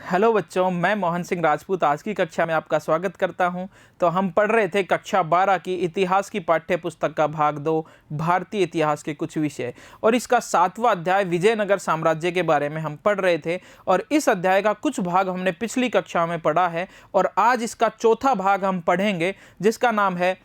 Hello बच्चों, मैं मोहन सिंह राजपूत आज की कक्षा में आपका स्वागत करता हूं। तो हम पढ़ रहे थे कक्षा 12 की इतिहास की पाठ्य पुस्तक का भाग 2 भारतीय इतिहास के कुछ विषय, और इसका 7वां अध्याय विजयनगर साम्राज्य के बारे में हम पढ़ रहे थे। और इस अध्याय का कुछ भाग हमने पिछली कक्षा में पढ़ा है और आज इसका चौथा भाग हम पढ़ेंगे, जिसका नाम है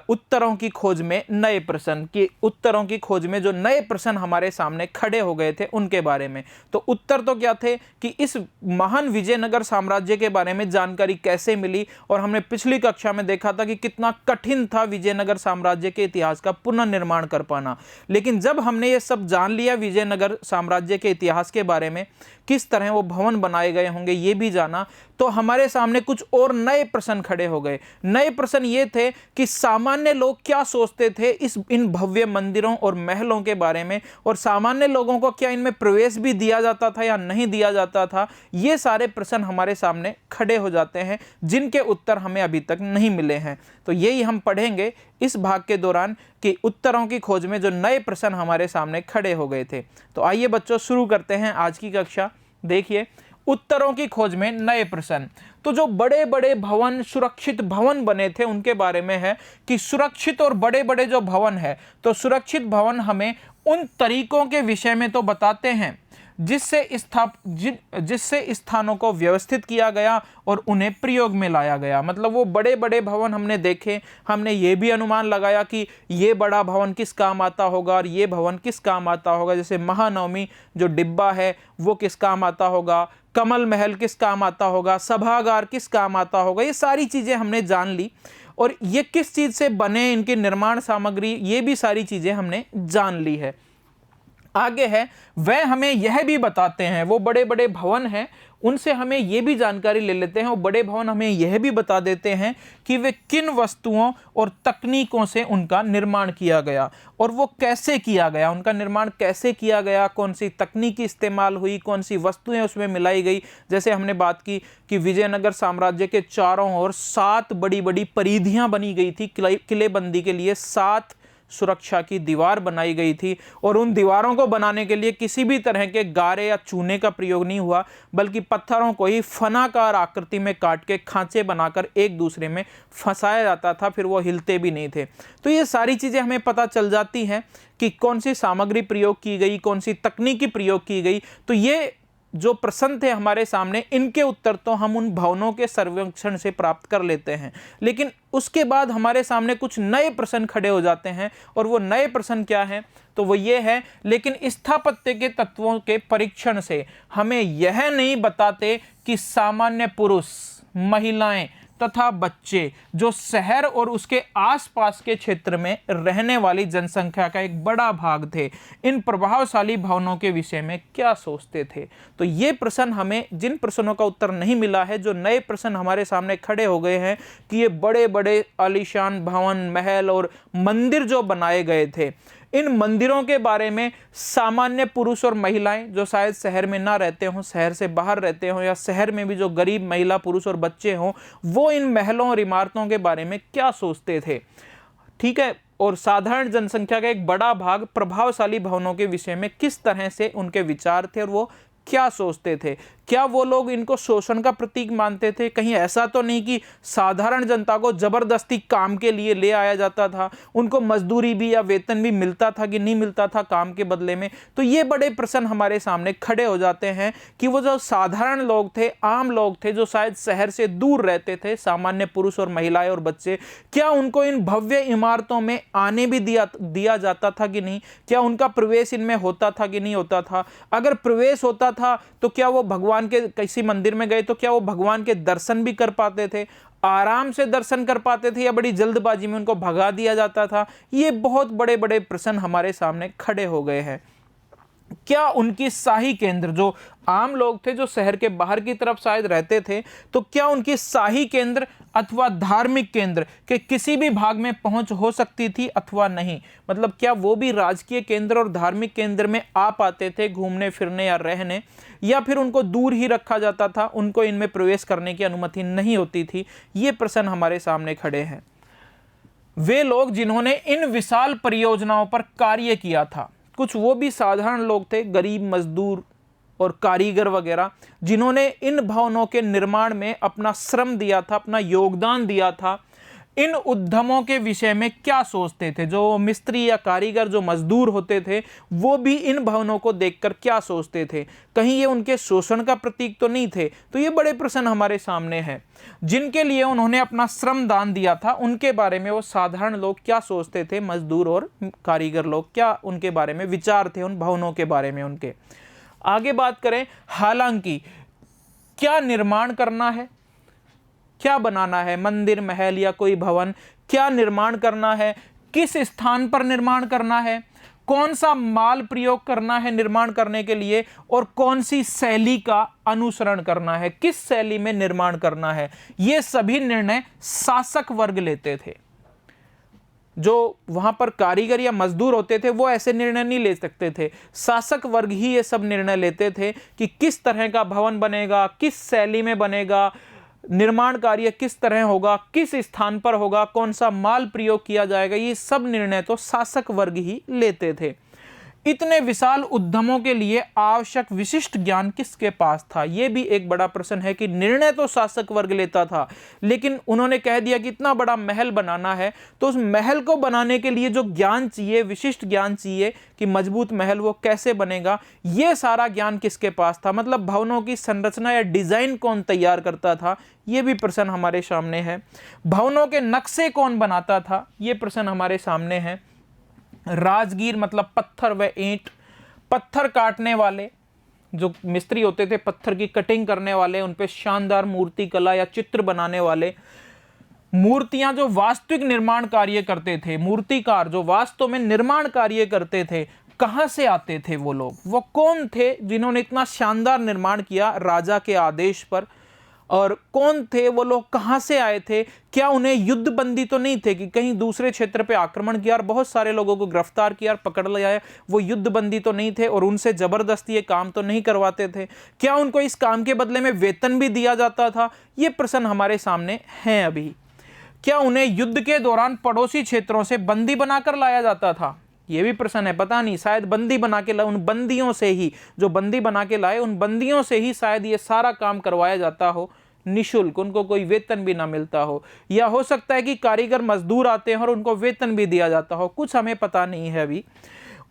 उत्तरों की खोज में नए प्रश्न। कि उत्तरों की खोज में जो नए प्रश्न हमारे सामने खड़े हो गए थे उनके बारे में। तो उत्तर तो क्या थे कि इस महान विजयनगर साम्राज्य के बारे में जानकारी कैसे मिली, और हमने पिछली कक्षा में देखा था कि कितना कठिन था विजयनगर साम्राज्य के इतिहास का पुनर्निर्माण कर पाना। लेकिन जब हमने ये सब जान लिया विजयनगर साम्राज्य के इतिहास के बारे में, किस तरह वो भवन बनाए गए होंगे ये भी जाना, तो हमारे सामने कुछ और नए प्रश्न खड़े हो गए। नए प्रश्न ये थे कि सामान्य लोग क्या सोचते थे इन भव्य मंदिरों और महलों के बारे में, और सामान्य लोगों को क्या इनमें प्रवेश भी दिया जाता था या नहीं दिया जाता था। ये सारे प्रश्न हमारे सामने खड़े हो जाते हैं, जिनके उत्तर हमें अभी तक नहीं मिले हैं। तो यही हम पढ़ेंगे इस भाग के दौरान कि उत्तरों की खोज में जो नए प्रश्न हमारे सामने खड़े हो गए थे। तो आइए बच्चों, शुरू करते हैं आज की कक्षा। देखिए, उत्तरों की खोज में नए प्रश्न। तो जो बड़े बड़े भवन, सुरक्षित भवन बने थे, उनके बारे में है कि सुरक्षित और बड़े बड़े जो भवन है, तो सुरक्षित भवन हमें उन तरीकों के विषय में तो बताते हैं जिससे स्थानों को व्यवस्थित किया गया और उन्हें प्रयोग में लाया गया। मतलब वो बड़े बड़े भवन हमने देखे, हमने ये भी अनुमान लगाया कि ये बड़ा भवन किस काम आता होगा और ये भवन किस काम आता होगा। जैसे महानवमी जो डिब्बा है वो किस काम आता होगा, कमल महल किस काम आता होगा, सभागार किस काम आता होगा। ये सारी चीज़ें हमने जान ली, और ये किस चीज़ से बने, इनकी निर्माण सामग्री, ये भी सारी चीज़ें हमने जान ली है। आगे है, वह हमें यह भी बताते हैं, वो बड़े बड़े भवन हैं उनसे हमें यह भी जानकारी ले लेते हैं, और बड़े भवन हमें यह भी बता देते हैं कि वे किन वस्तुओं और तकनीकों से उनका निर्माण किया गया और वो कैसे किया गया, उनका निर्माण कैसे किया गया, कौन सी तकनीक इस्तेमाल हुई, कौन सी वस्तुएं उसमें मिलाई गई। जैसे हमने बात की कि विजयनगर साम्राज्य के चारों ओर 7 बड़ी बड़ी परिधियां बनी गई थी, किलेबंदी के लिए 7 सुरक्षा की दीवार बनाई गई थी, और उन दीवारों को बनाने के लिए किसी भी तरह के गारे या चूने का प्रयोग नहीं हुआ, बल्कि पत्थरों को ही फनाकार आकृति में काट के खांचे बनाकर एक दूसरे में फंसाया जाता था, फिर वो हिलते भी नहीं थे। तो ये सारी चीज़ें हमें पता चल जाती हैं कि कौन सी सामग्री प्रयोग की गई, कौन सी तकनीकी प्रयोग की गई। तो ये जो प्रश्न थे हमारे सामने, इनके उत्तर तो हम उन भवनों के सर्वेक्षण से प्राप्त कर लेते हैं, लेकिन उसके बाद हमारे सामने कुछ नए प्रश्न खड़े हो जाते हैं। और वो नए प्रश्न क्या हैं, तो वो ये है, लेकिन स्थापत्य के तत्वों के परीक्षण से हमें यह नहीं बताते कि सामान्य पुरुष, महिलाएं तथा बच्चे जो शहर और उसके आसपास के क्षेत्र में रहने वाली जनसंख्या का एक बड़ा भाग थे, इन प्रभावशाली भवनों के विषय में क्या सोचते थे। तो ये प्रश्न हमें, जिन प्रश्नों का उत्तर नहीं मिला है, जो नए प्रश्न हमारे सामने खड़े हो गए हैं कि ये बड़े बड़े आलीशान भवन, महल और मंदिर जो बनाए गए थे, इन मंदिरों के बारे में सामान्य पुरुष और महिलाएं जो शायद शहर में ना रहते हों, शहर से बाहर रहते हों, या शहर में भी जो गरीब महिला, पुरुष और बच्चे हों, वो इन महलों और इमारतों के बारे में क्या सोचते थे। ठीक है। और साधारण जनसंख्या का एक बड़ा भाग प्रभावशाली भवनों के विषय में किस तरह से उनके विचार थे और वो क्या सोचते थे। क्या वो लोग इनको शोषण का प्रतीक मानते थे? कहीं ऐसा तो नहीं कि साधारण जनता को जबरदस्ती काम के लिए ले आया जाता था, उनको मजदूरी भी या वेतन भी मिलता था कि नहीं मिलता था काम के बदले में। तो ये बड़े प्रश्न हमारे सामने खड़े हो जाते हैं कि वो जो साधारण लोग थे, आम लोग थे, जो शायद शहर से दूर रहते थे, सामान्य पुरुष और महिलाएं और बच्चे, क्या उनको इन भव्य इमारतों में आने भी दिया जाता था कि नहीं? क्या उनका प्रवेश इनमें होता था कि नहीं होता था? अगर प्रवेश होता था तो क्या वो भगवान के किसी मंदिर में गए तो क्या वो भगवान के दर्शन भी कर पाते थे, आराम से दर्शन कर पाते थे, या बड़ी जल्दबाजी में उनको भगा दिया जाता था? ये बहुत बड़े बड़े प्रश्न हमारे सामने खड़े हो गए हैं। क्या उनकी शाही केंद्र, जो आम लोग थे जो शहर के बाहर की तरफ शायद रहते थे, तो क्या उनकी शाही केंद्र अथवा धार्मिक केंद्र के किसी भी भाग में पहुंच हो सकती थी अथवा नहीं? मतलब क्या वो भी राजकीय केंद्र और धार्मिक केंद्र में आ पाते थे घूमने फिरने या रहने, या फिर उनको दूर ही रखा जाता था, उनको इनमें प्रवेश करने की अनुमति नहीं होती थी? ये प्रश्न हमारे सामने खड़े हैं। वे लोग जिन्होंने इन विशाल परियोजनाओं पर कार्य किया था, कुछ वो भी साधारण लोग थे, गरीब मजदूर, और कारीगर वगैरह, जिन्होंने इन भवनों के निर्माण में अपना श्रम दिया था, अपना योगदान दिया था, इन उद्यमों के विषय में क्या सोचते थे? जो मिस्त्री या कारीगर, जो मजदूर होते थे, वो भी इन भवनों को देखकर क्या सोचते थे? कहीं ये उनके शोषण का प्रतीक तो नहीं थे? तो ये बड़े प्रश्न हमारे सामने हैं। जिनके लिए उन्होंने अपना श्रम दान दिया था, उनके बारे में वो साधारण लोग क्या सोचते थे? मजदूर और कारीगर लोग क्या उनके बारे में विचार थे, उन भवनों के बारे में उनके? आगे बात करें, हालांकि क्या निर्माण करना है, क्या बनाना है, मंदिर, महल या कोई भवन, क्या निर्माण करना है, किस स्थान पर निर्माण करना है, कौन सा माल प्रयोग करना है निर्माण करने के लिए, और कौन सी शैली का अनुसरण करना है, किस शैली में निर्माण करना है, ये सभी निर्णय शासक वर्ग लेते थे। जो वहां पर कारीगर या मजदूर होते थे वो ऐसे निर्णय नहीं ले सकते थे, शासक वर्ग ही ये सब निर्णय लेते थे कि किस तरह का भवन बनेगा, किस शैली में बनेगा, निर्माण कार्य किस तरह होगा, किस स्थान पर होगा, कौन सा माल प्रयोग किया जाएगा। ये सब निर्णय तो शासक वर्ग ही लेते थे। इतने विशाल उद्यमों के लिए आवश्यक विशिष्ट ज्ञान किसके पास था? यह भी एक बड़ा प्रश्न है कि निर्णय तो शासक वर्ग लेता था, लेकिन उन्होंने कह दिया कि इतना बड़ा महल बनाना है, तो उस महल को बनाने के लिए जो ज्ञान चाहिए, विशिष्ट ज्ञान चाहिए कि मजबूत महल वो कैसे बनेगा, यह सारा ज्ञान किसके पास था? मतलब भवनों की संरचना या डिजाइन कौन तैयार करता था? यह भी प्रश्न हमारे सामने है। भवनों के नक्शे कौन बनाता था? यह प्रश्न हमारे सामने है। राजगीर मतलब पत्थर व ईंट, पत्थर काटने वाले जो मिस्त्री होते थे, पत्थर की कटिंग करने वाले, उन पे शानदार मूर्ति कला या चित्र बनाने वाले, मूर्तियां जो वास्तविक निर्माण कार्य करते थे, मूर्तिकार जो वास्तव में निर्माण कार्य करते थे, कहां से आते थे वो लोग? वो कौन थे जिन्होंने इतना शानदार निर्माण किया राजा के आदेश पर? और कौन थे वो लोग, कहां से आए थे? क्या उन्हें युद्ध बंदी तो नहीं थे कि कहीं दूसरे क्षेत्र पे आक्रमण किया और बहुत सारे लोगों को गिरफ्तार किया और पकड़ लिया है? वो युद्ध बंदी तो नहीं थे और उनसे जबरदस्ती ये काम तो नहीं करवाते थे? क्या उनको इस काम के बदले में वेतन भी दिया जाता था? ये प्रश्न हमारे सामने हैं अभी। क्या उन्हें युद्ध के दौरान पड़ोसी क्षेत्रों से बंदी बनाकर लाया जाता था? ये भी प्रश्न है, पता नहीं, शायद बंदी बना के लाए, उन बंदियों से ही, जो बंदी बना के लाए उन बंदियों से ही शायद ये सारा काम करवाया जाता हो निशुल्क, उनको कोई वेतन भी ना मिलता हो। या हो सकता है कि कारीगर मजदूर आते हैं और उनको वेतन भी दिया जाता हो, कुछ हमें पता नहीं है अभी।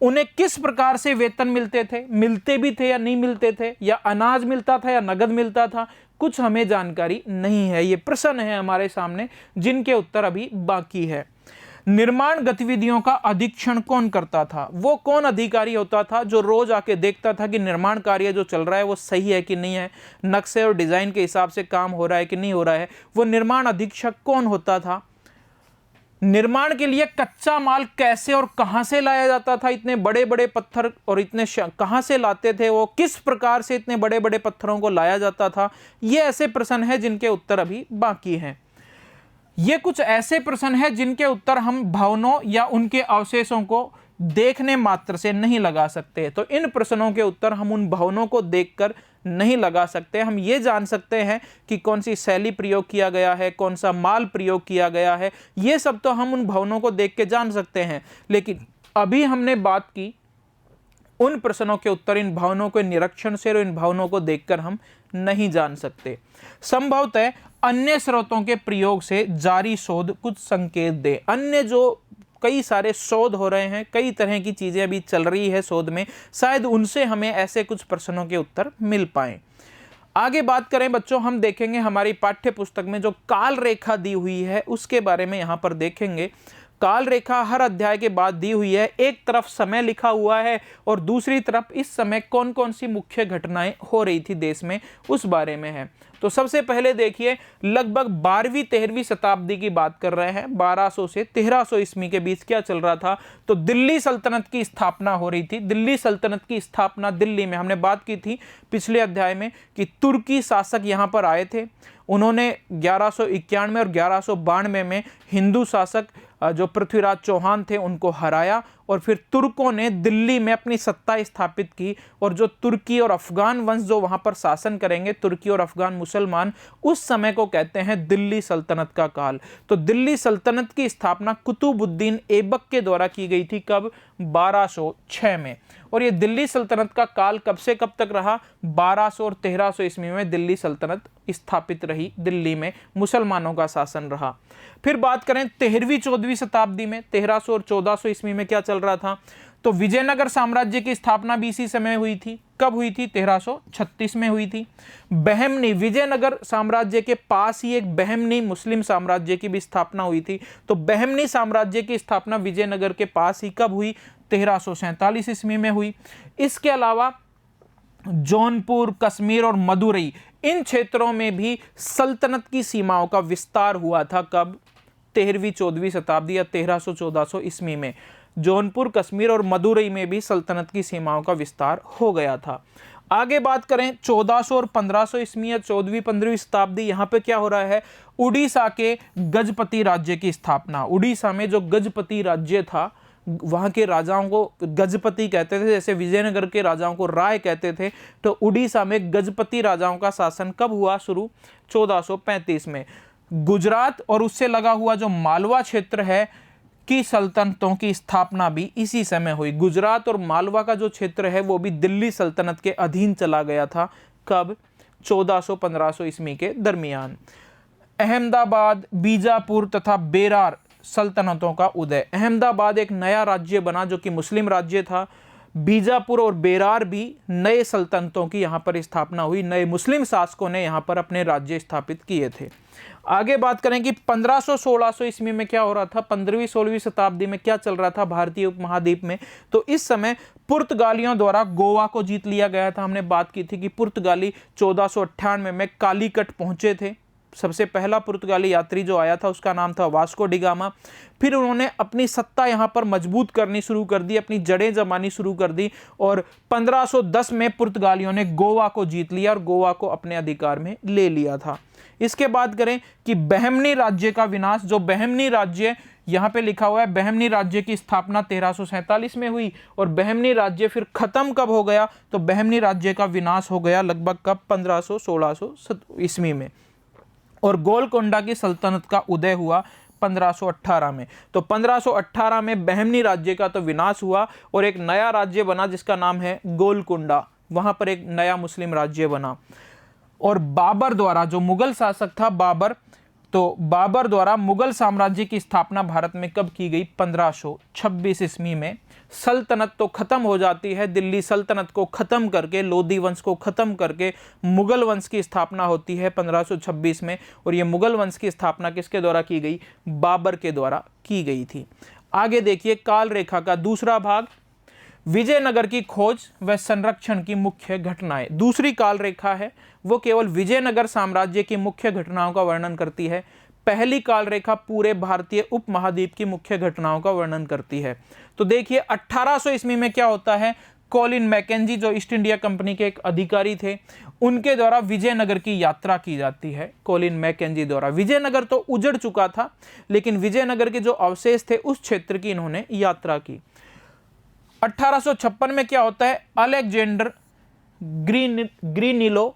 उन्हें किस प्रकार से वेतन मिलते थे, मिलते भी थे या नहीं मिलते थे, या अनाज मिलता था या नगद मिलता था, कुछ हमें जानकारी नहीं है। ये प्रश्न है हमारे सामने जिनके उत्तर अभी बाकी है। निर्माण गतिविधियों का अधीक्षण कौन करता था? वो कौन अधिकारी होता था जो रोज आके देखता था कि निर्माण कार्य जो चल रहा है वो सही है कि नहीं है, नक्शे और डिजाइन के हिसाब से काम हो रहा है कि नहीं हो रहा है? वो निर्माण अधीक्षक कौन होता था? निर्माण के लिए कच्चा माल कैसे और कहां से लाया जाता था? इतने बड़े बड़े पत्थर और इतने कहां से लाते थे वो? किस प्रकार से इतने बड़े बड़े पत्थरों को लाया जाता था? ये ऐसे प्रश्न हैं जिनके उत्तर अभी बाकी हैं। ये कुछ ऐसे प्रश्न हैं जिनके उत्तर हम भवनों या उनके अवशेषों को देखने मात्र से नहीं लगा सकते। तो इन प्रश्नों के उत्तर हम उन भवनों को देखकर नहीं लगा सकते। हम ये जान सकते हैं कि कौन सी शैली प्रयोग किया गया है, कौन सा माल प्रयोग किया गया है, ये सब तो हम उन भवनों को देख के जान सकते हैं। लेकिन अभी हमने बात की उन प्रश्नों के उत्तर इन भवनों के निरीक्षण से और इन भवनों को देखकर हम नहीं जान सकते। संभवतः अन्य स्रोतों के प्रयोग से जारी शोध कुछ संकेत दे। अन्य जो कई सारे शोध हो रहे हैं, कई तरह की चीजें अभी चल रही है शोध में, शायद उनसे हमें ऐसे कुछ प्रश्नों के उत्तर मिल पाए। आगे बात करें बच्चों, हम देखेंगे हमारी पाठ्य पुस्तक में जो काल रेखा दी हुई है उसके बारे में यहाँ पर देखेंगे। काल रेखा हर अध्याय के बाद दी हुई है। एक तरफ समय लिखा हुआ है और दूसरी तरफ इस समय कौन कौन सी मुख्य घटनाएं हो रही थी देश में उस बारे में है। तो सबसे पहले देखिए, लगभग 12वीं 13वीं शताब्दी की बात कर रहे हैं। 1200 से 1300 ईस्वी के बीच क्या चल रहा था? तो दिल्ली सल्तनत की स्थापना हो रही थी। दिल्ली सल्तनत की स्थापना दिल्ली में, हमने बात की थी पिछले अध्याय में कि तुर्की शासक यहाँ पर आए थे। उन्होंने 1191 और 1192 में हिंदू शासक जो पृथ्वीराज चौहान थे उनको हराया और फिर तुर्कों ने दिल्ली में अपनी सत्ता स्थापित की, और जो तुर्की और अफगान वंश जो वहां पर शासन करेंगे, तुर्की और अफगान मुसलमान, उस समय को कहते हैं दिल्ली सल्तनत का काल। तो दिल्ली सल्तनत की स्थापना कुतुबुद्दीन ऐबक के द्वारा की गई थी, कब? 1206 में। और ये दिल्ली सल्तनत का काल कब से कब तक रहा? 1200 और 1300 ईस्वी में दिल्ली सल्तनत स्थापित रही, दिल्ली में मुसलमानों का शासन रहा। फिर बात करें 13वीं 14वीं शताब्दी में, 1300 और 1400 ईस्वी में क्या चल रहा था? तो विजयनगर साम्राज्य की स्थापना भी इसी समय हुई थी। कब हुई थी? 1336 में हुई थी। बहमनी, विजयनगर साम्राज्य के पास ही एक बहमनी मुस्लिम साम्राज्य की भी स्थापना हुई थी। तो बहमनी साम्राज्य की स्थापना विजयनगर के पास ही कब हुई? 1347 ईस्वी में हुई। इसके अलावा जौनपुर, कश्मीर और मदुरई, इन क्षेत्रों में भी सल्तनत की सीमाओं का विस्तार हुआ था। कब? 13वीं 14वीं शताब्दी या 1300-1400 ईस्वी में जौनपुर, कश्मीर और मदुरई में भी सल्तनत की सीमाओं का विस्तार हो गया था। आगे बात करें 1400 और 1500 ईस्वी या 14वीं-15वीं शताब्दी, यहाँ पे क्या हो रहा है? उड़ीसा के गजपति राज्य की स्थापना। उड़ीसा में जो गजपति राज्य था, वहाँ के राजाओं को गजपति कहते थे, जैसे विजयनगर के राजाओं को राय कहते थे। तो उड़ीसा में गजपति राजाओं का शासन कब हुआ शुरू? 1435 में। गुजरात और उससे लगा हुआ जो मालवा क्षेत्र है की सल्तनतों की स्थापना भी इसी समय हुई। गुजरात और मालवा का जो क्षेत्र है वो भी दिल्ली सल्तनत के अधीन चला गया था। कब? 1400-1500 ईस्वी के दरमियान। अहमदाबाद, बीजापुर तथा बेरार सल्तनतों का उदय। अहमदाबाद एक नया राज्य बना जो कि मुस्लिम राज्य था। बीजापुर और बेरार भी नए सल्तनतों की यहाँ पर स्थापना हुई। नए मुस्लिम शासकों ने यहाँ पर अपने राज्य स्थापित किए थे। आगे बात करें कि 1500-1600 ईस्वी में क्या हो रहा था? 15वीं-16वीं शताब्दी में क्या चल रहा था भारतीय उपमहाद्वीप में? तो इस समय पुर्तगालियों द्वारा गोवा को जीत लिया गया था। हमने बात की थी कि पुर्तगाली 1498 में कालीकट पहुंचे थे। सबसे पहला पुर्तगाली यात्री जो आया था उसका नाम था वास्को डी गामा। फिर उन्होंने अपनी सत्ता यहाँ पर मजबूत करनी शुरू कर दी, अपनी जड़ें जमानी शुरू कर दी, और 1510 में पुर्तगालियों ने गोवा को जीत लिया और गोवा को अपने अधिकार में ले लिया था। इसके बाद करें कि बहमनी राज्य का विनाश। जो बहमनी राज्य यहाँ पे लिखा हुआ है, बहमनी राज्य की स्थापना 1347 में हुई, और बहमनी राज्य फिर खत्म कब हो गया? तो बहमनी राज्य का विनाश हो गया लगभग कब? 1500-1600 ईस्वी में। और गोलकोंडा की सल्तनत का उदय हुआ 1518 में। तो 1518 में बहमनी राज्य का तो विनाश हुआ और एक नया राज्य बना जिसका नाम है गोलकोंडा। वहां पर एक नया मुस्लिम राज्य बना। और बाबर द्वारा, जो मुगल शासक था बाबर, तो बाबर द्वारा मुगल साम्राज्य की स्थापना भारत में कब की गई? 1526 ईस्वी में। सल्तनत तो खत्म हो जाती है, दिल्ली सल्तनत को खत्म करके, लोधी वंश को खत्म करके मुगल वंश की स्थापना होती है 1526 में। और ये मुगल वंश की स्थापना किसके द्वारा की गई? बाबर के द्वारा की गई थी। आगे देखिए काल रेखा का दूसरा भाग, विजयनगर की खोज व संरक्षण की मुख्य घटनाएं। दूसरी काल रेखा है वो केवल विजयनगर साम्राज्य की मुख्य घटनाओं का वर्णन करती है। पहली काल रेखा पूरे भारतीय उपमहाद्वीप की मुख्य घटनाओं का वर्णन करती है। तो देखिए 1800 ईस्वी में क्या होता है? कॉलिन मैकेंजी जो ईस्ट इंडिया कंपनी के एक अधिकारी थे, उनके द्वारा विजयनगर की यात्रा की जाती है। कॉलिन मैकेंजी द्वारा। विजयनगर तो उजड़ चुका था, लेकिन विजयनगर के जो अवशेष थे उस क्षेत्र की इन्होंने यात्रा की। 1856 में क्या होता है? अलेक्जेंडर ग्रीनिलो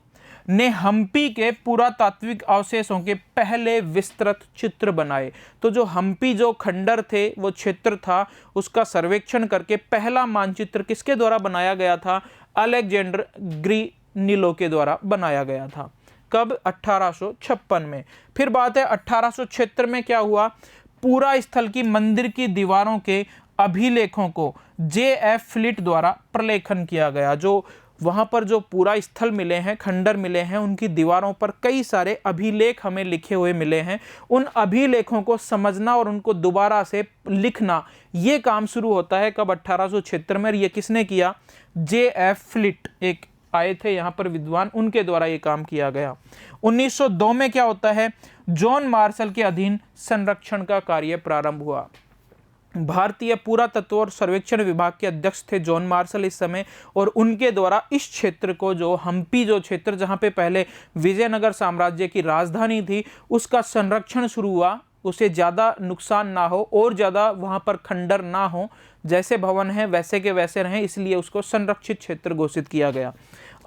ने हम्पी के पुरातात्विक अवशेषों के पहले विस्तृत चित्र बनाए। तो जो हम्पी जो खंडर थे, वो क्षेत्र था, उसका सर्वेक्षण करके पहला मानचित्र किसके द्वारा बनाया गया था? अलेक्जेंडर ग्रीनिलो के द्वारा बनाया गया था। कब? 1856 में। फिर बात है 1876 में क्या हुआ? पूरा स्थल की मंदिर की दीवारों के अभिलेखों को J.F. फ्लिट द्वारा प्रलेखन किया गया। जो वहां पर जो पूरा स्थल मिले हैं, खंडर मिले हैं, उनकी दीवारों पर कई सारे अभिलेख हमें लिखे हुए मिले हैं। उन अभिलेखों को समझना और उनको दोबारा से लिखना, ये काम शुरू होता है कब? 1876 में। ये किसने किया? J.F. फ्लिट एक आए थे यहाँ पर विद्वान, उनके द्वारा ये काम किया गया। 1902 में क्या होता है? जॉन मार्शल के अधीन संरक्षण का कार्य प्रारंभ हुआ। भारतीय पुरातत्व और सर्वेक्षण विभाग के अध्यक्ष थे जॉन मार्शल इस समय, और उनके द्वारा इस क्षेत्र को, जो हम्पी जो क्षेत्र जहां पे पहले विजयनगर साम्राज्य की राजधानी थी, उसका संरक्षण शुरू हुआ। उसे ज़्यादा नुकसान ना हो और ज़्यादा वहां पर खंडर ना हो, जैसे भवन है वैसे के वैसे रहें, इसलिए उसको संरक्षित क्षेत्र घोषित किया गया।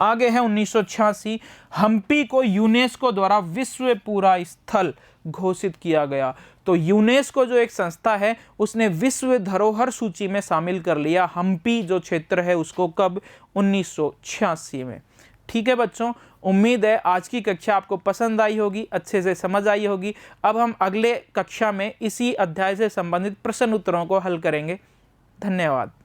आगे है 1986, हम्पी को यूनेस्को द्वारा विश्व पुरा स्थल घोषित किया गया। तो यूनेस्को जो एक संस्था है उसने विश्व धरोहर सूची में शामिल कर लिया हम्पी जो क्षेत्र है उसको, कब? 1986 में। ठीक है बच्चों, उम्मीद है आज की कक्षा आपको पसंद आई होगी, अच्छे से समझ आई होगी। अब हम अगले कक्षा में इसी अध्याय से संबंधित प्रश्न उत्तरों को हल करेंगे। धन्यवाद।